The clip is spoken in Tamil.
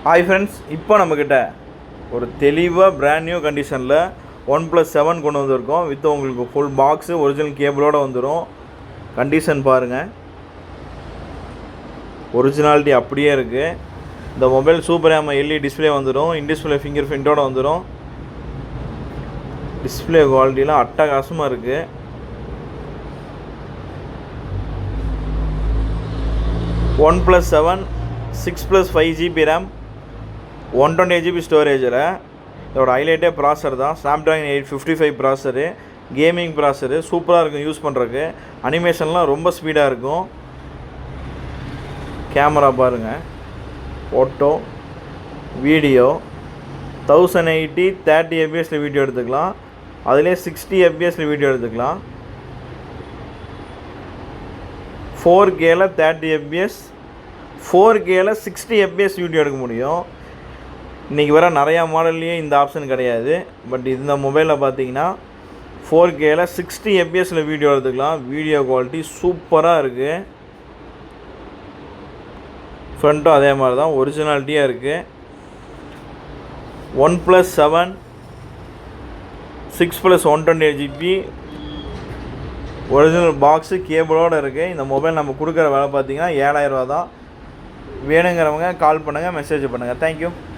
ஹாய் ஃப்ரெண்ட்ஸ், இப்போ நம்மக்கிட்ட ஒரு தெளிவாக பிராண்ட் நியூ கண்டிஷனில் OnePlus 7 கொண்டு வந்திருக்கோம். வித் உங்களுக்கு ஃபுல் பாக்ஸு ஒரிஜினல் கேபிளோடு வந்துடும். கண்டிஷன் பாருங்கள், ஒரிஜினாலிட்டி அப்படியே இருக்குது. இந்த mobile super AMOLED LED display வந்துடும். இன்டிஸ்பிளே ஃபிங்கர் பிரிண்ட்டோடு வந்துடும். டிஸ்பிளே குவாலிட்டிலாம் அட்டகாசமாக இருக்குது. OnePlus 7 6+5GB RAM 128GB ஸ்டோரேஜில். இதோட ஹைலைட்டே ப்ராசர் தான். Snapdragon 855 processor, gaming processor. சூப்பராக இருக்கும் யூஸ் பண்ணுறதுக்கு. அனிமேஷன்லாம் ரொம்ப ஸ்பீடாக இருக்கும். கேமரா பாருங்கள், ஃபோட்டோ வீடியோ 1080 30 fps வீடியோ எடுத்துக்கலாம். அதிலே 60 fps வீடியோ எடுத்துக்கலாம். 4K 30 fps, 4K 60 fps video எடுக்க முடியும். இன்றைக்கி வர நிறையா மாடல்லையே இந்த ஆப்ஷன் கிடையாது. பட் இந்த மொபைலில் பார்த்தீங்கன்னா 4K 60 fps வீடியோ எடுத்துக்கலாம். வீடியோ குவாலிட்டி சூப்பராக இருக்குது. ஃப்ரண்ட்டும் அதே மாதிரி தான் ஒரிஜினாலிட்டியாக இருக்குது. OnePlus 7 6+128GB ஒரிஜினல் பாக்ஸு கேபிளோடு இருக்குது. இந்த மொபைல் நம்ம கொடுக்குற விலை பார்த்தீங்கன்னா 7000 ரூபா தான். வேணுங்கிறவங்க கால் பண்ணுங்கள், மெசேஜ் பண்ணுங்கள். தேங்க்யூ.